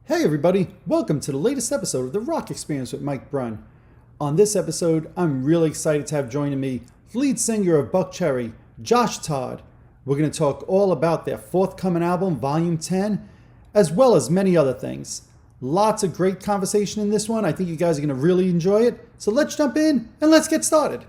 Hey everybody, welcome to the latest episode of the Rock Experience with Mike Brunn. On this episode, I'm really excited to have joining me lead singer of Buckcherry, Josh Todd. We're going to talk all about their forthcoming album, Volume 10, as well as many other things. Lots of great conversation in this one. I think you guys are going to really enjoy it. So let's jump in and let's get started.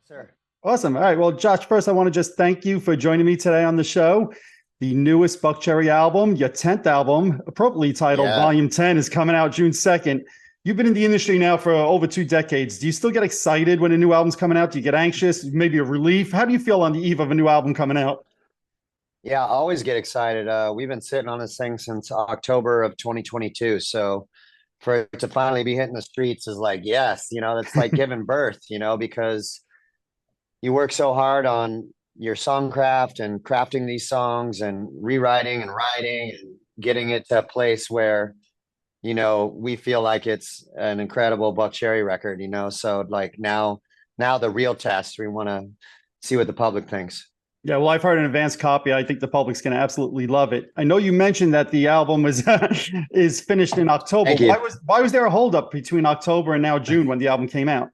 Sir. Awesome. All right. Well, Josh, first I want to just thank you for joining me today on the show. The newest Buckcherry album, your 10th album, appropriately titled Yeah. Volume 10, is coming out June 2nd. You've been in the industry now for over 2 decades. Do you still get excited when a new album's coming out? Do you get anxious? Maybe a relief? How do you feel on the eve of a new album coming out? Yeah, I always get excited. We've been sitting on this thing since October of 2022. So for it to finally be hitting the streets is like, yes, that's like giving birth, because you work so hard on your songcraft and crafting these songs and rewriting and writing and getting it to a place where, we feel like it's an incredible Buckcherry record, so like now the real test, we want to see what the public thinks. Yeah, well, I've heard an advanced copy. I think the public's going to absolutely love it. I know you mentioned that the album was is finished in October. Thank you. Why was there a holdup between October and now June when the album came out?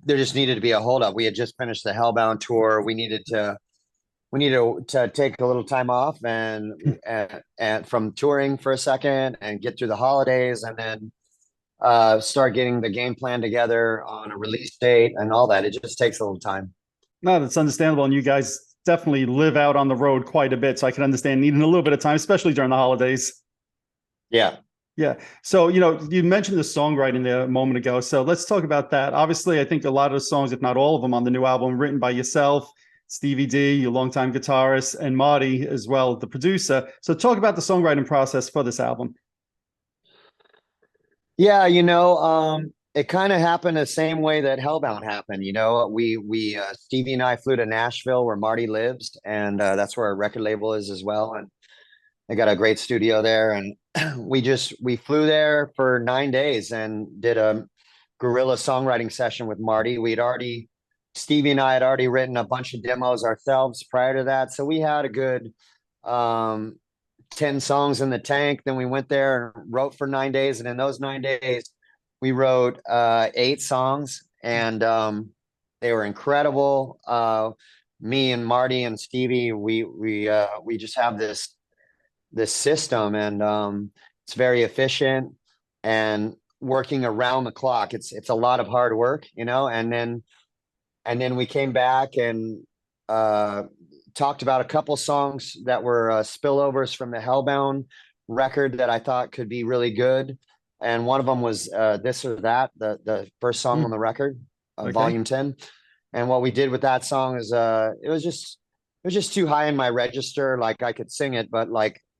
There just needed to be a holdup. We had just finished the Hellbound tour. We needed to take a little time off and from touring for a second and get through the holidays, and then start getting the game plan together on a release date and all that. It just takes a little time. No, that's understandable. And you guys definitely live out on the road quite a bit. So I can understand needing a little bit of time, especially during the holidays. Yeah. Yeah. So, you mentioned the songwriting there a moment ago. So let's talk about that. Obviously, I think a lot of the songs, if not all of them on the new album, written by yourself, Stevie D, your longtime guitarist, and Marty as well, the producer. So talk about the songwriting process for this album. Yeah, it kind of happened the same way that Hellbound happened. We Stevie and I flew to Nashville where Marty lives, and that's where our record label is as well. And they got a great studio there, and we flew there for 9 days and did a guerrilla songwriting session with Marty. Stevie and I had already written a bunch of demos ourselves prior to that, so we had a good 10 songs in the tank. Then we went there and wrote for 9 days, and in those 9 days we wrote 8 songs, and they were incredible. Me and Marty and Stevie, we just have this system, and it's very efficient and working around the clock. It's a lot of hard work, and then we came back and talked about a couple songs that were spillovers from the Hellbound record that I thought could be really good. And one of them was This or That, the first song on the record, Okay. Volume 10. And what we did with that song is it was just too high in my register. Like I could sing it, but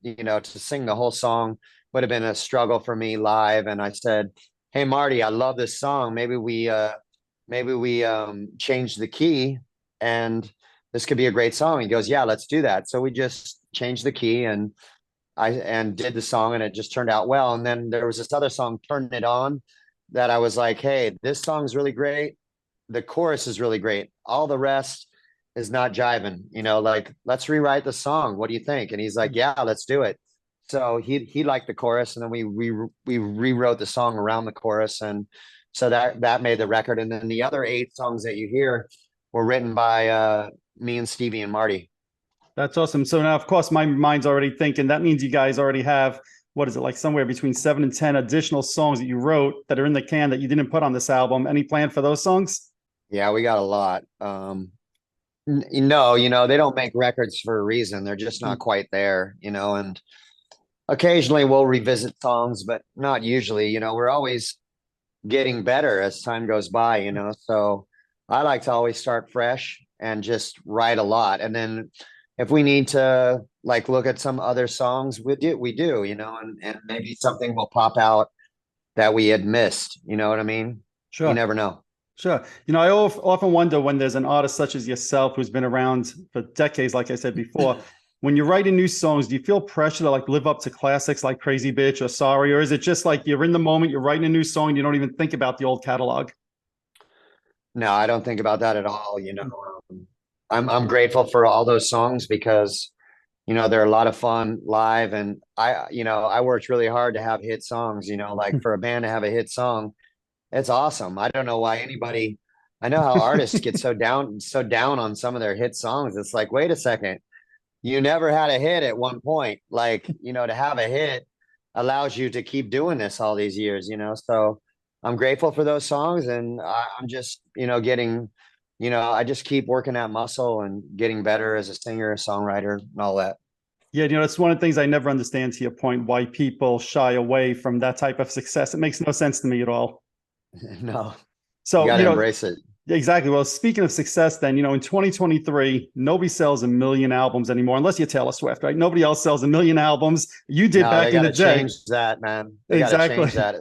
to sing the whole song would have been a struggle for me live. And I said, hey, Marty, I love this song. Maybe we change the key and this could be a great song. He goes, yeah, let's do that. So we just changed the key and did the song, and it just turned out well. And then there was this other song, Turn It On, that I was like, hey, this song's really great. The chorus is really great. All the rest is not jiving, let's rewrite the song. What do you think? And he's like, yeah, let's do it. So he liked the chorus, and then we rewrote the song around the chorus. And so that made the record. And then the other 8 songs that you hear were written by me and Stevie and Marty. That's awesome. So now, of course, my mind's already thinking that means you guys already have what is it, like somewhere between 7 and 10 additional songs that you wrote that are in the can that you didn't put on this album. Any plan for those songs? Yeah, we got a lot. No, they don't make records for a reason. They're just not quite there, and occasionally we'll revisit songs, but not usually. We're always getting better as time goes by, so I like to always start fresh and just write a lot. And then if we need to like look at some other songs, we do, and maybe something will pop out that we had missed. You know what I mean? You Sure. never know. Sure. I often wonder when there's an artist such as yourself who's been around for decades, like I said before, when you're writing new songs, do you feel pressure to like live up to classics like Crazy Bitch or Sorry? Or is it just like you're in the moment, you're writing a new song, you don't even think about the old catalog? No, I don't think about that at all. I'm grateful for all those songs because they're a lot of fun live, and I worked really hard to have hit songs. Like for a band to have a hit song, it's awesome. I don't know why anybody. I know how artists get so down on some of their hit songs. It's like, wait a second, you never had a hit at one point. Like, to have a hit allows you to keep doing this all these years. So I'm grateful for those songs, and I'm just, getting, I just keep working that muscle and getting better as a singer, songwriter, and all that. Yeah, that's one of the things I never understand, to your point, why people shy away from that type of success. It makes no sense to me at all. No, you So, got to embrace it. exactly. Well, speaking of success, then, in 2023, nobody sells a million albums anymore, unless you're Taylor Swift, right? Nobody else sells a million albums. You did No, they back in got the to day. change that, man. They got to Exactly. change that,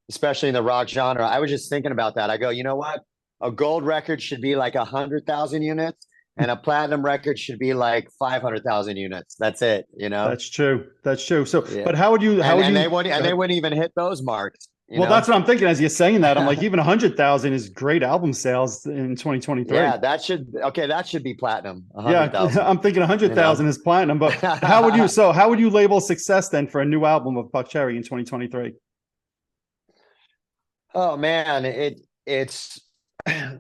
especially in the rock genre. I was just thinking about that. I go, you know what? A gold record should be like 100,000 units, and a platinum record should be like 500,000 units. That's it. That's true. That's true. So, Yeah. but how would you, They wouldn't even hit those marks. well, that's what I'm thinking as you're saying that. I'm like, even 100,000 is great album sales in 2023. Yeah, that should be platinum. Yeah, 100,000. I'm thinking 100,000 is platinum, but how would you label success then for a new album of Buckcherry in 2023? Oh man, it's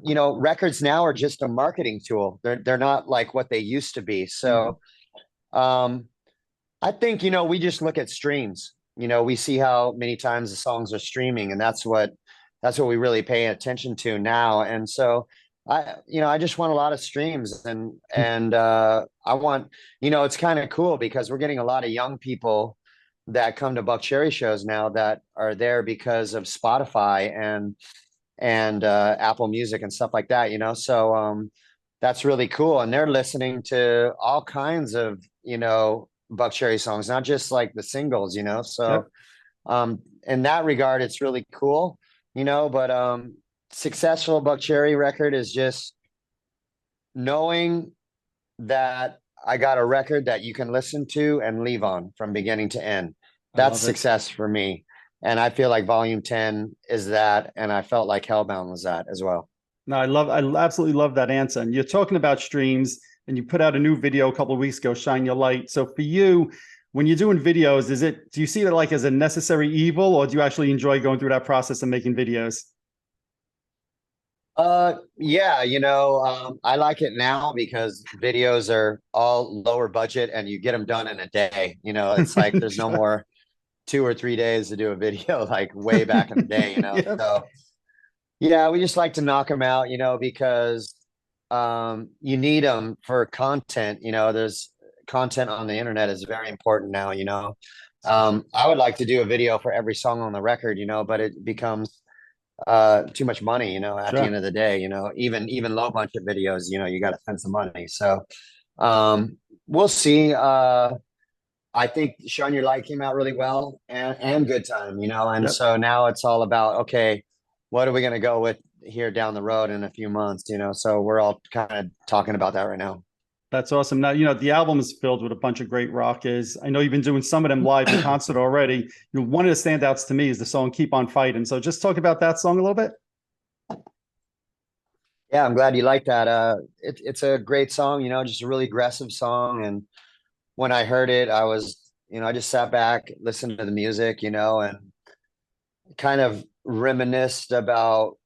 records now are just a marketing tool. They're not like what they used to be. So I think we just look at streams. We see how many times the songs are streaming, and that's what we really pay attention to now. And so I just want a lot of streams, and I want, it's kind of cool because we're getting a lot of young people that come to Buckcherry shows now that are there because of Spotify and Apple Music and stuff like that. So that's really cool, and they're listening to all kinds of Buckcherry songs, not just like the singles. So in that regard, it's really cool. But successful Buckcherry record is just knowing that I got a record that you can listen to and leave on from beginning to end. That's success for me. And I feel like Volume 10 is that. And I felt like Hellbound was that as well. No, I absolutely love that answer. And you're talking about streams, and you put out a new video a couple of weeks ago, Shine Your Light. So for you, when you're doing videos, do you see it like as a necessary evil, or do you actually enjoy going through that process and making videos? Yeah, I like it now because videos are all lower budget and you get them done in a day. It's like there's no more 2 or 3 days to do a video like way back in the day. Yeah. So yeah, we just like to knock them out, because you need them for content. There's content on the internet is very important now. I would like to do a video for every song on the record, but it becomes too much money, at the end of the day. Even low budget videos, you got to spend some money. So we'll see. I think Shine Your Light came out really well, and Good Time, and so now it's all about, okay, what are we going to go with here down the road in a few months, so we're all kind of talking about that right now. That's awesome. Now, the album is filled with a bunch of great rockers. I know you've been doing some of them live in concert already. One of the standouts to me is the song Keep On Fighting. So just talk about that song a little bit. Yeah, I'm glad you like that. It's a great song, just a really aggressive song. And when I heard it, I was, I just sat back, listened to the music, and kind of reminisced about,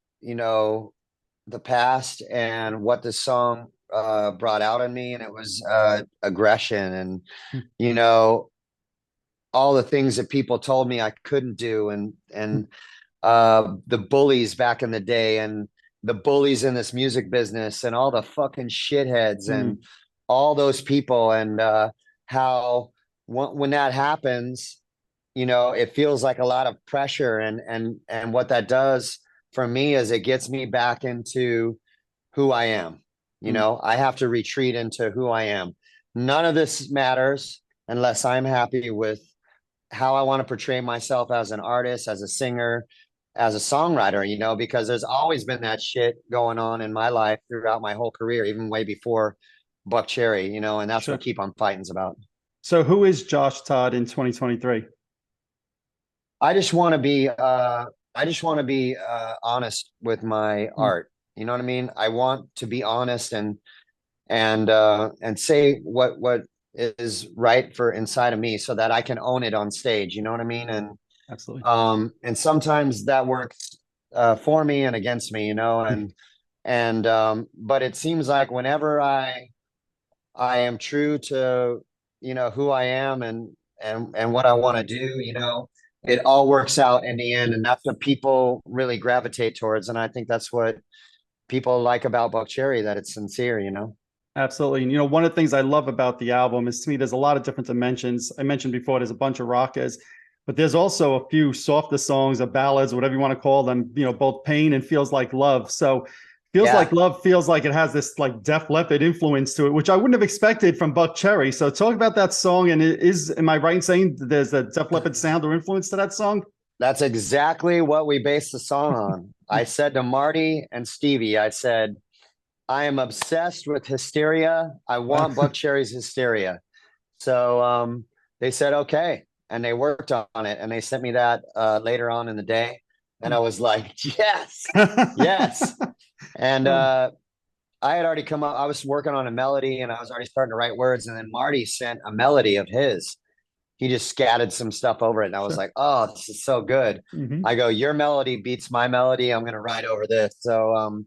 the past and what the song brought out in me. And it was aggression. And all the things that people told me I couldn't do, and the bullies back in the day, and the bullies in this music business, and all the fucking shitheads, Mm, and all those people, and how when that happens, it feels like a lot of pressure, and what that does for me is it gets me back into who I am. mm. I have to retreat into who I am. None of this matters unless I'm happy with how I want to portray myself as an artist, as a singer, as a songwriter, because there's always been that shit going on in my life throughout my whole career, even way before Buckcherry, and that's Sure. what Keep on Fighting's about. So who is Josh Todd in 2023? I just want to be honest with my Mm, art. You know what I mean? I want to be honest and say what is right for inside of me so that I can own it on stage. You know what I mean? absolutely. And sometimes that works for me and against me, and but it seems like whenever I am true to who I am and what I want to do, it all works out in the end, and that's what people really gravitate towards. And I think that's what people like about Buckcherry, that it's sincere. Absolutely. And one of the things I love about the album is, to me, there's a lot of different dimensions. I mentioned before, there's a bunch of rockers, but there's also a few softer songs or ballads, whatever you want to call them, both pain and feels like love. So feels like Yeah. love feels like it has this like Def Leppard influence to it, which I wouldn't have expected from Buckcherry. So talk about that song. And am I right in saying there's a Def Leppard sound or influence to that song? That's exactly what we based the song on. I said to Marty and Stevie, I said, I am obsessed with Hysteria. I Wow. want Buckcherry's Hysteria. So they said, okay. And they worked on it, and they sent me that later on in the day. And I was like, yes, yes. And I had already come up, I was working on a melody, and I was already starting to write words. And then Marty sent a melody of his. He just scattered some stuff over it. And I was Sure. like, oh, this is so good. Mm-hmm. I go, your melody beats my melody. I'm going to write over this. So,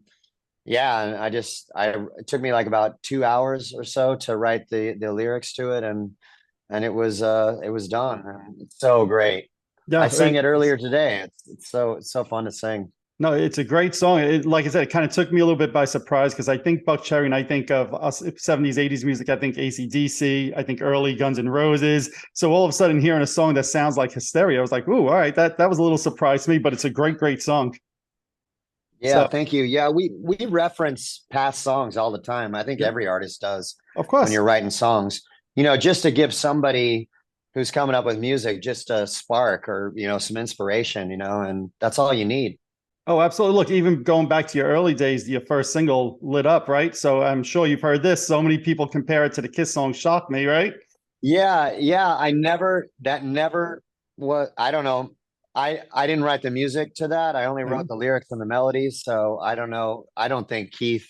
yeah. And it took me like about 2 hours or so to write the lyrics to it. And it was done. And it's so great. I Yeah. sang it earlier today. It's so fun to sing. No, it's a great song. Like I said, it kind of took me a little bit by surprise because I think Buckcherry and I think of us 70s, 80s music. I think AC/DC, I think early Guns N' Roses. So all of a sudden hearing a song that sounds like Hysteria, I was like, ooh, all right, that was a little surprise to me, but it's a great, great song. Yeah, So, thank you. Yeah, we reference past songs all the time. I think yeah, every artist does of when course. you're writing songs. Just to give somebody who's coming up with music just a spark or some inspiration, and that's all you need. Oh, absolutely. Look, even going back to your early days, your first single, Lit Up, right? So I'm sure you've heard this. So many people compare it to the Kiss song Shock Me, right? Yeah, yeah. That never was, I don't know. I didn't write the music to that. I only Yeah. wrote the lyrics and the melodies. So I don't know. I don't think Keith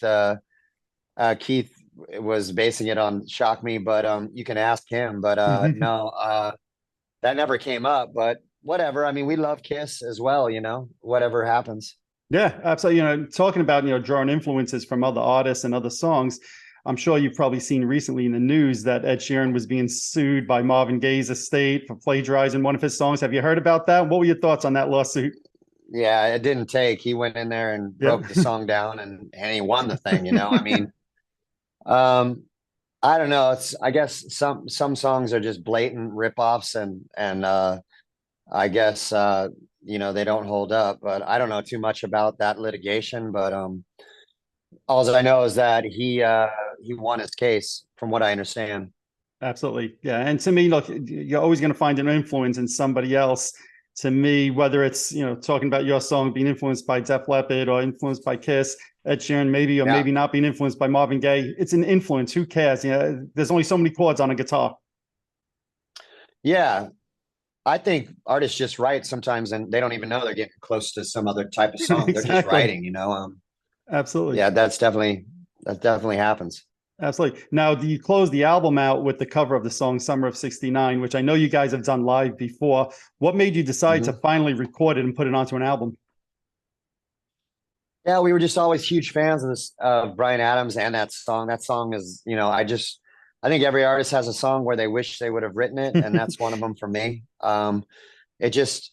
was basing it on Shock Me, but you can ask him. But no, that never came up. But whatever. I mean, we love Kiss as well, whatever happens. Yeah, absolutely. Talking about, drawing influences from other artists and other songs, I'm sure you've probably seen recently in the news that Ed Sheeran was being sued by Marvin Gaye's estate for plagiarizing one of his songs. Have you heard about that? What were your thoughts on that lawsuit? Yeah, it didn't take. He went in there and Yeah. broke the song down, and he won the thing. I mean, um, I don't know. I guess some songs are just blatant ripoffs, and I guess they don't hold up. But I don't know too much about that litigation. But all I know is that he won his case, from what I understand. Absolutely. Yeah. And to me, look, you're always going to find an influence in somebody else. To me, whether it's, talking about your song being influenced by Def Leppard or influenced by Kiss, Ed Sheeran, maybe, or Yeah, maybe not being influenced by Marvin Gaye, it's an influence. Who cares? There's only so many chords on a guitar. yeah. I think artists just write sometimes, and they don't even know they're getting close to some other type of song. They're just Exactly. writing. Absolutely. Yeah, that definitely happens. Absolutely. Now, you close the album out with the cover of the song Summer of '69, which I know you guys have done live before. What made you decide to Mhm. finally record it and put it onto an album? Yeah, we were just always huge fans of this Brian Adams and that song. That song is, I just I think every artist has a song where they wish they would have written it, and that's one of them for me. It just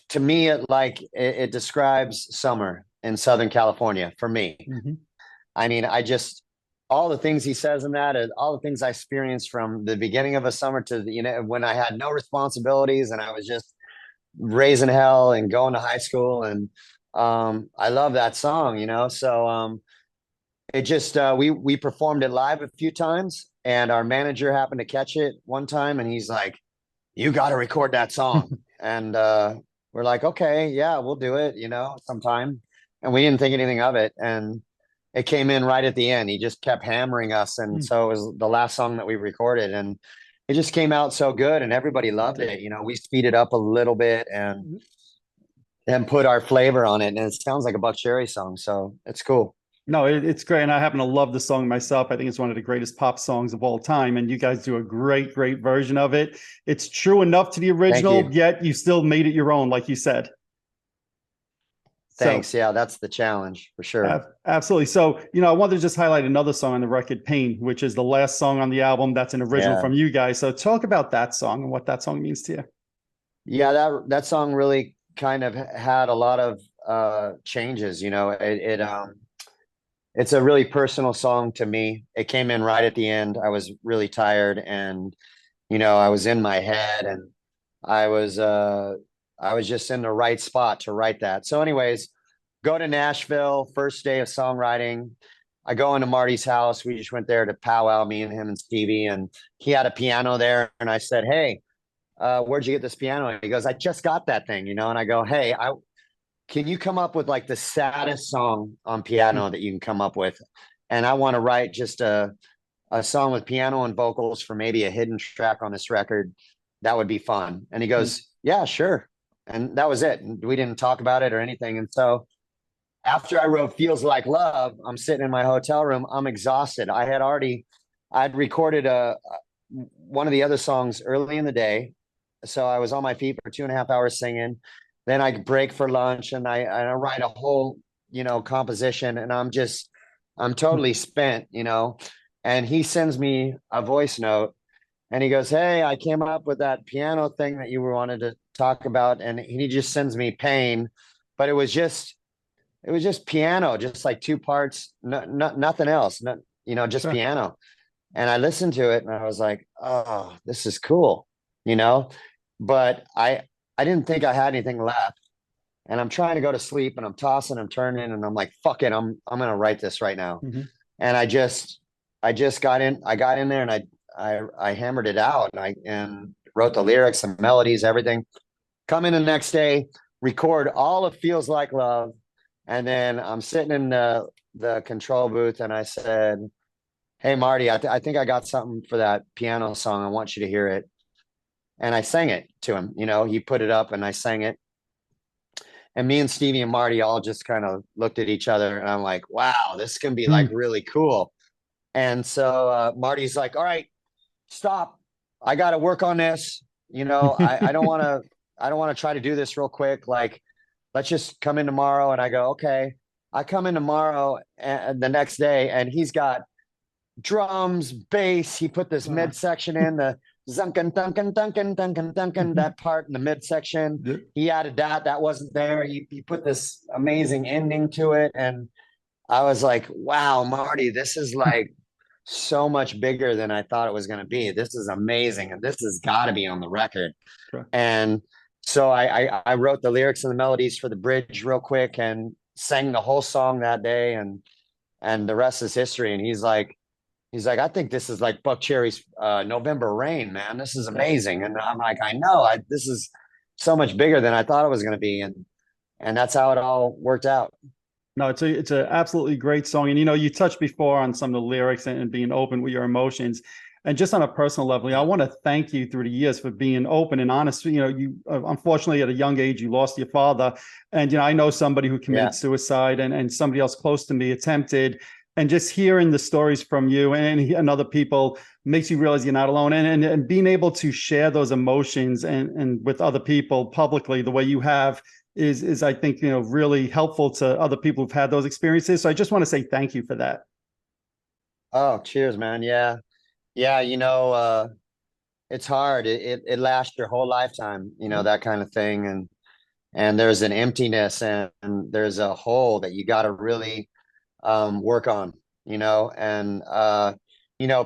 to me it describes summer in Southern California for me. Hmm. I mean, I just all the things he says in that, and all the things I experienced from the beginning of a summer to when I had no responsibilities and I was just raising hell and going to high school, and I love that song, So it just we performed it live a few times, and our manager happened to catch it one time, and he's like, "You got to record that song." And we're like, "Okay, yeah, we'll do it," sometime. And we didn't think anything of it, and it came in right at the end. He just kept hammering us, and so it was the last song that we recorded, and it just came out so good, and everybody loved it. We speed it up a little bit and put our flavor on it, and it sounds like a Buckcherry song, so it's cool. No, it's great. And I happen to love the song myself. I think it's one of the greatest pop songs of all time. And you guys do a great, great version of it. It's true enough to the Thank original, you. yet you still made it your own, like you said. Thanks. Yeah, that's the challenge for sure. Absolutely. So, I wanted to just highlight another song on the record, Pain, which is the last song on the album. That's an original Yeah. from you guys. So talk about that song and what that song means to you. Yeah, that song really kind of had a lot of changes. It's a really personal song to me. It came in right at the end. I was really tired, and I was in my head, and I was uh I was just in the right spot to write that. So anyways, go to Nashville, first day of songwriting. I go into Marty's house. We just went there to powwow, me and him and Stevie, and he had a piano there, and I said, "Hey, where'd you get this piano?" And he goes, "I just got that thing," and I go, "Hey, can you come up with like the saddest song on piano that you can come up with? And I want to write just a song with piano and vocals for maybe a hidden track on this record. That would be fun." And he goes, "Yeah, sure." And that was it. And we didn't talk about it or anything. And so after I wrote Feels Like Love, I'm sitting in my hotel room. I'm exhausted. I'd recorded one of the other songs early in the day. So I was on my feet for 2.5 hours singing. Then I break for lunch, and I write a whole, composition, and I'm totally spent. And he sends me a voice note, and he goes, "Hey, I came up with that piano thing that you wanted to talk about." And he just sends me Pain, but it was just piano, just like two parts, nothing else, just Sure. piano. And I listened to it, and I was like, "Oh, this is cool," you know. But I didn't think I had anything left, and I'm trying to go to sleep, and I'm tossing, I'm turning, and I'm like, "Fuck it, I'm gonna write this right now." Mhm. And I just got in there, and I hammered it out, and wrote the lyrics, the melodies, everything. Come in the next day, record all of Feels Like Love, and then I'm sitting in the control booth, and I said, "Hey Marty, I think I got something for that piano song. I want you to hear it." And I sang it to him. He put it up, and I sang it. And me and Stevie and Marty all just kind of looked at each other, and I'm like, "Wow, this can be like really cool." And so Marty's like, "All right, stop. I got to work on this. I don't want to try to do this real quick. Like, let's just come in tomorrow." And I go, "Okay." I come in tomorrow and the next day, and he's got drums, bass. He put this midsection in, the zunkin dunkin dunkin dunkin dunkin, that part in the midsection. Yep. He added that wasn't there. He put this amazing ending to it, and I was like, "Wow, Marty, this is like so much bigger than I thought it was going to be. This is amazing, and this has got to be on the record." Sure. And so I wrote the lyrics and the melodies for the bridge real quick and sang the whole song that day, and the rest is history. And he's like, "I think this is like Buckcherry's November Rain, man. This is amazing." And I'm like, "I know. This is so much bigger than I thought it was going to be," and that's how it all worked out. No, it's a absolutely great song. And you touched before on some of the lyrics and being open with your emotions. And just on a personal level, I want to thank you through the years for being open and honest. You unfortunately at a young age you lost your father, and I know somebody who committed suicide, and somebody else close to me attempted. And just hearing the stories from you and other people makes you realize you're not alone. And being able to share those emotions and with other people publicly the way you have is I think, really helpful to other people who've had those experiences. So I just want to say thank you for that. Oh, cheers, man. Yeah. Yeah, it's hard. It lasts your whole lifetime, that kind of thing. And there's an emptiness and there's a hole that you got to really work on, and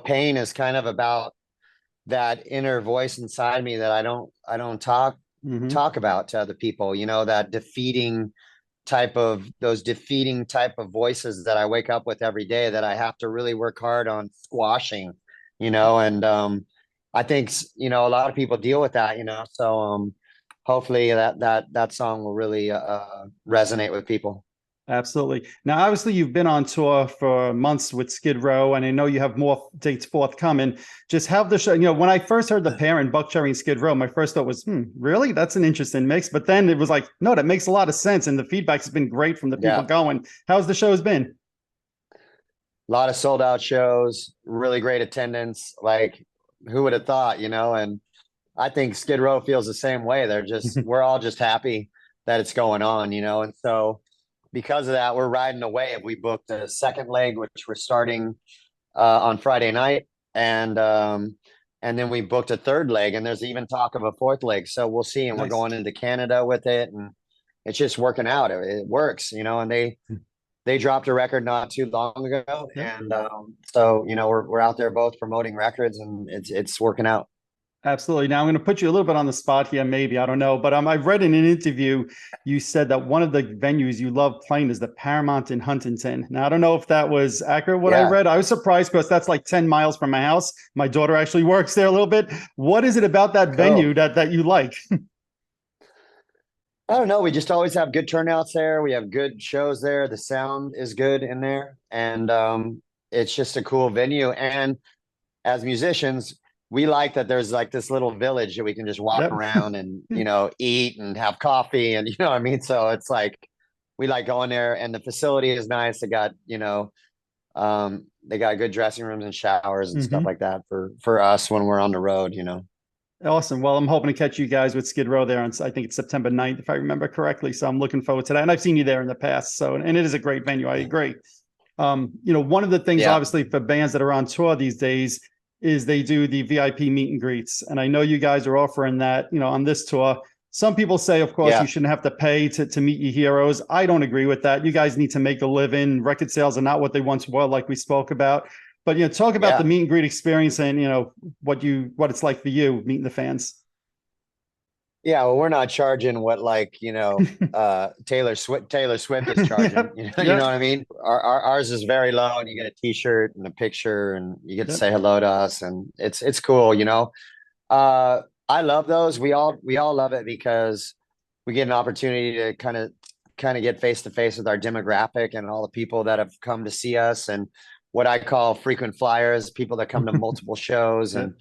pain is kind of about that inner voice inside me that I don't Hmm. talk about to other people, that those defeating type of voices that I wake up with every day that I have to really work hard on squashing, and I think a lot of people deal with that, so hopefully that song will really resonate with people. Absolutely. Now, obviously, you've been on tour for months with Skid Row, and I know you have more dates forthcoming. Just have the show. When I first heard the pair in Buckcherry and Skid Row, my first thought was, really? That's an interesting mix. But then it was like, no, that makes a lot of sense. And the feedback has been great from the people Yeah, going. How's the show's been? a lot of sold out shows, really great attendance. Like, who would have thought, and I think Skid Row feels the same way. We're all just happy that it's going on, and so because of that, we're riding a wave. We booked a second leg, which we're starting on Friday night, and then we booked a third leg, and there's even talk of a fourth leg. So we'll see. And we're Nice. going into Canada with it, and it's just working out. It works, and they dropped a record not too long ago, Yeah. and so we're out there both promoting records, and it's working out. Absolutely. Now I'm going to put you a little bit on the spot here, maybe. I don't know. But I've read in an interview, you said that one of the venues you love playing is the Paramount in Huntington. Now, I don't know if that was accurate, what I Yeah, read. I was surprised because that's like 10 miles from my house. My daughter actually works there a little bit. What is it about that venue cool. that you like? I don't know. We just always have good turnouts there. We have good shows there. The sound is good in there, and it's just a cool venue. And as musicians, we like that there's like this little village that we can just walk Yep. around and eat and have coffee, and what I mean. So it's like we like going there, and the facility is nice. They got good dressing rooms and showers and stuff Hmm. like that for us when we're on the road. Awesome. Well, I'm hoping to catch you guys with Skid Row there on, I think it's September 9th, if I remember correctly. So I'm looking forward to that. And I've seen you there in the past. So, and it is a great venue. I agree. One of the things, Yeah, obviously, for bands that are on tour these days is they do the VIP meet and greets. And I know you guys are offering that, on this tour. Some people say, of course, you yeah, shouldn't have to pay to meet your heroes. I don't agree with that. You guys need to make a living. Record sales are not what they once were, like we spoke about. But talk about the yeah. meet and greet experience and what it's like for you meeting the fans. Yeah, well, we're not charging what Taylor Swift is charging. Yep. You know Yep. what I mean? Ours is very low, and you get a T-shirt and a picture, and you get to Yep. say hello to us, and it's cool. I love those. We all love it because we get an opportunity to kind of get face to face with our demographic and all the people that have come to see us, and what I call frequent flyers, people that come to multiple shows, Yep. and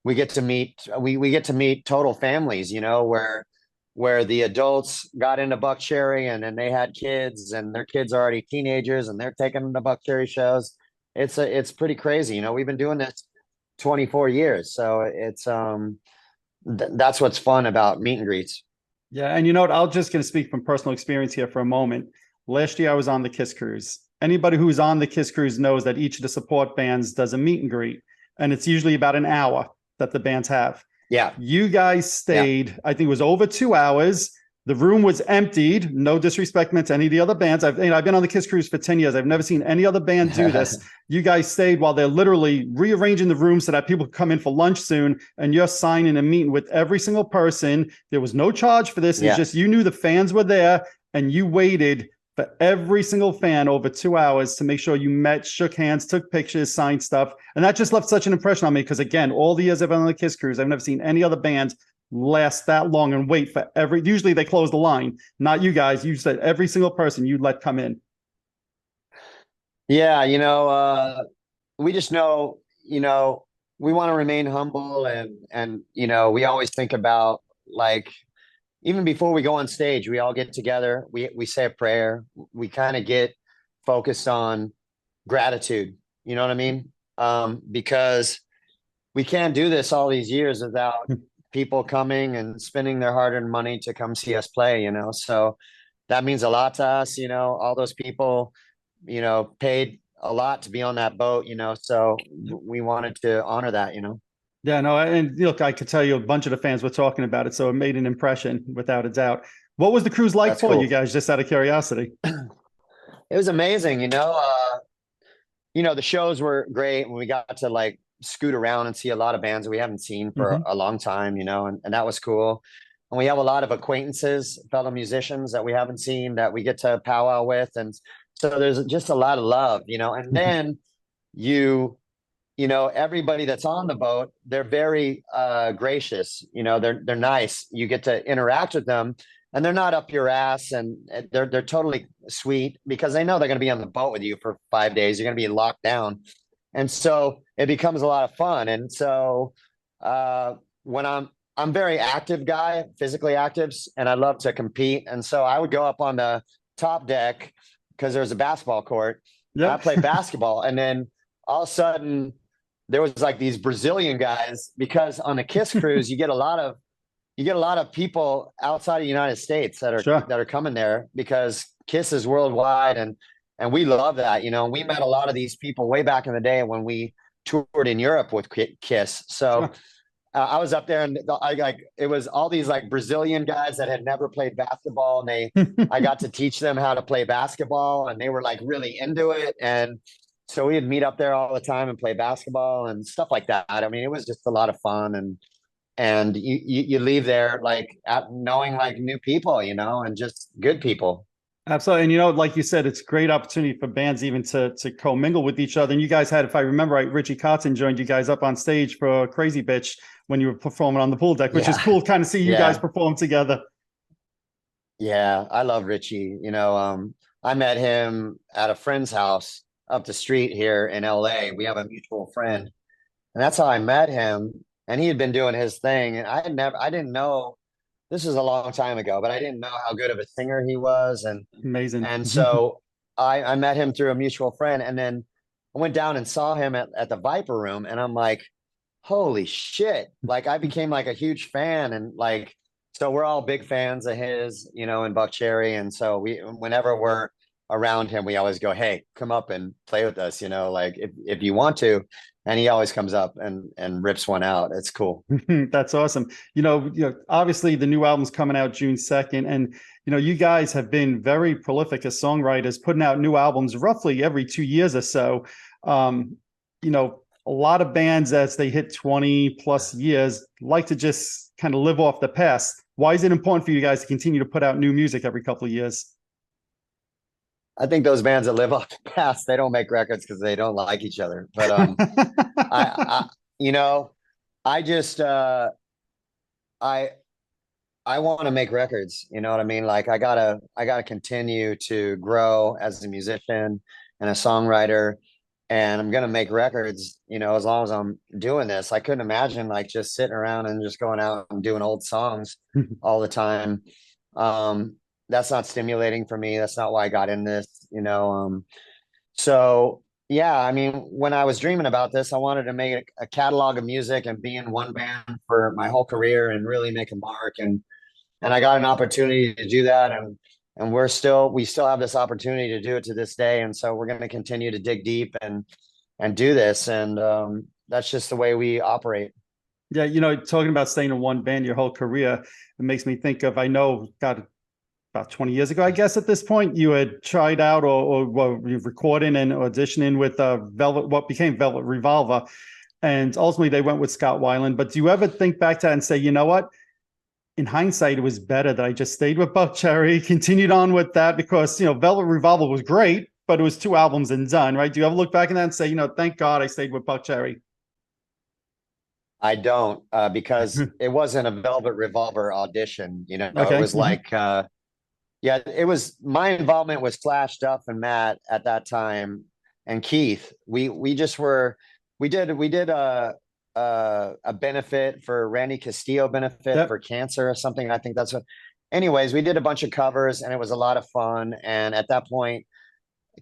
we get to meet total families, where the adults got into Buckcherry and then they had kids and their kids are already teenagers and they're taking them to Buckcherry shows. It's pretty crazy. We've been doing this 24 years. So that's what's fun about meet and greets. Yeah, and you know what? I'm just going to speak from personal experience here for a moment. Last year, I was on the Kiss Cruise. Anybody who's on the Kiss Cruise knows that each of the support bands does a meet and greet, and it's usually about an hour that the bands have. Yeah. You guys Yeah. stayed, I think it was over 2 hours. The room was emptied. No disrespect meant to any of the other bands. I've been on the Kiss Cruise for 10 years. I've never seen any other band do this. You guys stayed while they're literally rearranging the room so that people come in for lunch soon. And you're signing and meeting with every single person. There was no charge for this. It's Yeah. just you knew the fans were there and you waited for every single fan over 2 hours to make sure you met, shook hands, took pictures, signed stuff. And that just left such an impression on me because, again, all the years I've been on the Kiss Cruise, I've never seen any other band last that long and wait for usually they close the line. Not you guys. You said every single person you let come in. Yeah. We just know, we want to remain humble, and we always think about, like, even before we go on stage, we all get together, we say a prayer, we kind of get focused on gratitude, you know what I mean? Because we can't do this all these years without people coming and spending their hard-earned money to come see us play, so that means a lot to us. All those people paid a lot to be on that boat, so we wanted to honor that. Yeah, no, and look, I could tell you a bunch of the fans were talking about it, so it made an impression without a doubt. What was the cruise like That's for you cool. guys, just out of curiosity? It was amazing, the shows were great, and we got to like scoot around and see a lot of bands we haven't seen for Hmm. a long time, and that was cool. And we have a lot of acquaintances, fellow musicians that we haven't seen that we get to powwow with. And so there's just a lot of love, and then you, everybody that's on the boat, they're very gracious, they're nice. You get to interact with them, and they're not up your ass, and they're totally sweet because they know they're going to be on the boat with you for 5 days. You're going to be locked down. And so it becomes a lot of fun. And so when I'm very active guy, physically active, and I love to compete. And so I would go up on the top deck because there's a basketball court. I Yep. play basketball, and then all of a sudden there was like these Brazilian guys, because on the Kiss cruise you get a lot of people outside of the United States that Sure. are coming there because Kiss is worldwide, and we love that. We met a lot of these people way back in the day when we toured in Europe with Kiss. So Sure. I was up there, and it was all these like Brazilian guys that had never played basketball, and I got to teach them how to play basketball, and they were like really into it. And so we'd meet up there all the time and play basketball and stuff like that. I mean, it was just a lot of fun, and you leave there like knowing like new people, and just good people. Absolutely. And like you said, it's a great opportunity for bands even to commingle with each other. And you guys had, if I remember right, Richie Cotton joined you guys up on stage for Crazy Bitch when you were performing on the pool deck, which is Yeah. cool to kind of see you guys Yeah. perform together. Yeah. I love Richie. I met him at a friend's house up the street here in LA. We have a mutual friend, and that's how I met him. And he had been doing his thing, and I didn't know, this was a long time ago, but I didn't know how good of a singer he was. Amazing. And so I met him through a mutual friend, and then I went down and saw him at the Viper Room, and I'm like, holy shit. Like I became like a huge fan, and like, so we're all big fans of his, in Buckcherry. And so whenever we're around him, we always go, hey, come up and play with us, like if you want to. And he always comes up and rips one out. It's cool. That's awesome. Obviously the new album's coming out June 2nd. And, you guys have been very prolific as songwriters, putting out new albums roughly every 2 years or so. A lot of bands, as they hit 20 plus years, like to just kind of live off the past. Why is it important for you guys to continue to put out new music every couple of years? I think those bands that live off the past, they don't make records because they don't like each other. But I you know, I just I I want to make records. You know what I mean? Like I gotta continue to grow as a musician and a songwriter, and I'm gonna make records, as long as I'm doing this. I couldn't imagine like just sitting around and just going out and doing old songs all the time. That's not stimulating for me. That's not why I got in this. So yeah, I mean, when I was dreaming about this, I wanted to make a catalog of music and be in one band for my whole career and really make a mark. And I got an opportunity to do that, and we still have this opportunity to do it to this day. And so we're going to continue to dig deep and do this. And that's just the way we operate. Yeah, talking about staying in one band your whole career, it makes me think of, I know, God, about 20 years ago, I guess at this point, you had tried out or recording and auditioning with Velvet, what became Velvet Revolver. And ultimately they went with Scott Weiland. But do you ever think back to that and say, you know what? In hindsight, it was better that I just stayed with Buckcherry, continued on with that, because, Velvet Revolver was great, but it was 2 albums and done, right? Do you ever look back at that and say, thank God I stayed with Buckcherry? I don't, because it wasn't a Velvet Revolver audition. It Okay. was like, yeah, it was, my involvement was Slash, Duff, and Matt at that time, and Keith. We did a benefit for Randy Castillo benefit Yep. for cancer or something. I think that's what. Anyways, we did a bunch of covers, and it was a lot of fun. And at that point,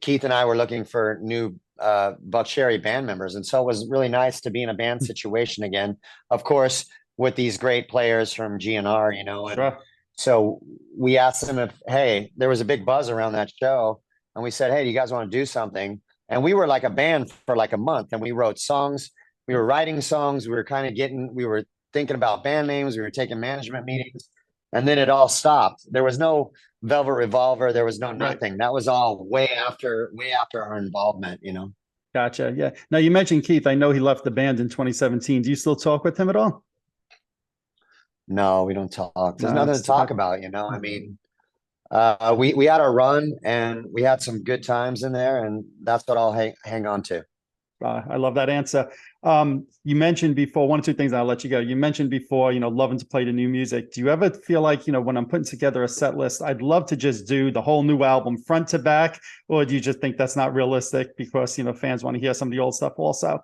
Keith and I were looking for new Buckcherry band members, and so it was really nice to be in a band situation again. Of course, with these great players from GNR, and Sure. so we asked them if, hey, there was a big buzz around that show, and we said, hey, do you guys want to do something? And we were like a band for like a month, and we wrote songs. We were writing songs. We were thinking about band names. We were taking management meetings, and then it all stopped. There was no Velvet Revolver. There was no Right. nothing. That was all way after our involvement, Gotcha. Yeah. Now you mentioned Keith. I know he left the band in 2017. Do you still talk with him at all? No, we don't talk. There's No, nothing to it's talk about, I mean, we had our run and we had some good times in there, and that's what I'll hang on to. I love that answer. You mentioned before, one or two things, and I'll let you go. You mentioned before, loving to play the new music. Do you ever feel like, when I'm putting together a set list, I'd love to just do the whole new album front to back, or do you just think that's not realistic because, fans want to hear some of the old stuff also?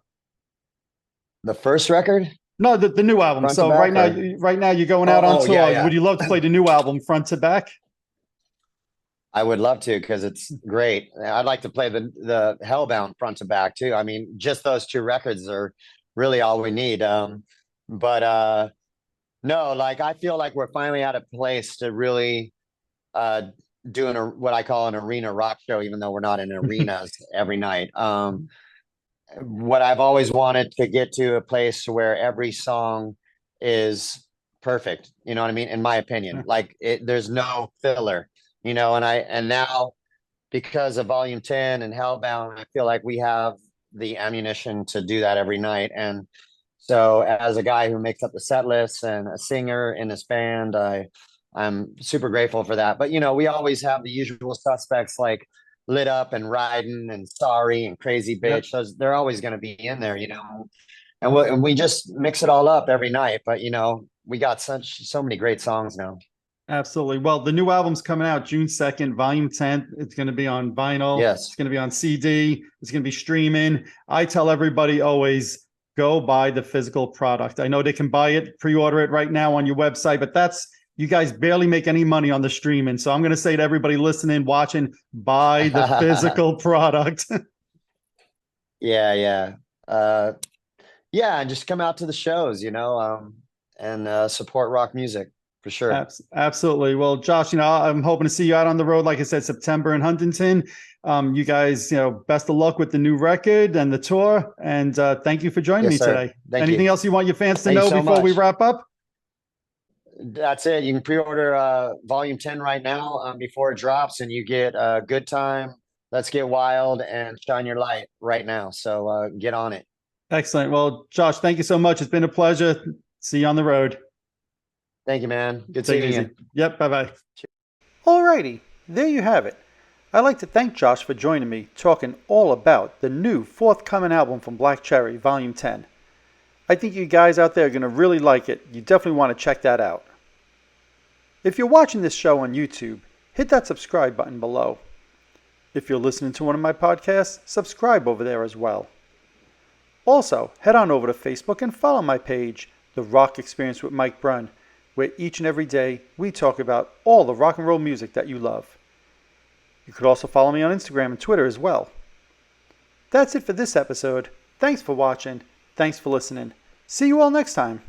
The first record, No, the new album. front to So back, or right now you're going out on yeah, tour. yeah. Would you love to play the new album front to back? I would love to, because it's great. I'd like to play the Hellbound front to back too. I mean, just those two records are really all we need. But no, like I feel like we're finally at a place to really uh doing what I call an arena rock show, even though we're not in arenas every night. What I've always wanted to get to a place where every song is perfect. You know what I mean? In my opinion, like there's no filler, and now because of Volume 10 and Hellbound, I feel like we have the ammunition to do that every night. And so as a guy who makes up the set lists and a singer in this band, I'm super grateful for that. But we always have the usual suspects like Lit Up and Riding and Sorry and Crazy Yep. Bitch. They're always going to be in there, and we just mix it all up every night. But we got so many great songs now. Absolutely. Well, the new album's coming out June 2nd, Volume 10. It's going to be on vinyl. Yes. It's going to be on CD. It's going to be streaming. I tell everybody always go buy the physical product. I know they can buy it, pre-order it right now on your website, but you guys barely make any money on the streaming. So I'm going to say to everybody listening, watching, buy the physical product. Yeah, yeah. Yeah, and just come out to the shows, and support rock music for sure. Absolutely. Well, Josh, I'm hoping to see you out on the road. Like I said, September in Huntington. You guys, best of luck with the new record and the tour. And thank you for joining me today. Anything else you want your fans to know before we wrap up? That's it. You can pre-order Volume 10 right now before it drops, and you get Good Time, Let's Get Wild, and Shine Your Light right now. So get on it. Excellent. Well, Josh, thank you so much. It's been a pleasure. See you on the road. Thank you, man. Good seeing you. Yep. Bye-bye. Alrighty. There you have it. I'd like to thank Josh for joining me, talking all about the new forthcoming album from Black Cherry, Volume 10. I think you guys out there are going to really like it. You definitely want to check that out. If you're watching this show on YouTube, hit that subscribe button below. If you're listening to one of my podcasts, subscribe over there as well. Also, head on over to Facebook and follow my page, The Rock Experience with Mike Brunn, where each and every day we talk about all the rock and roll music that you love. You could also follow me on Instagram and Twitter as well. That's it for this episode. Thanks for watching. Thanks for listening. See you all next time.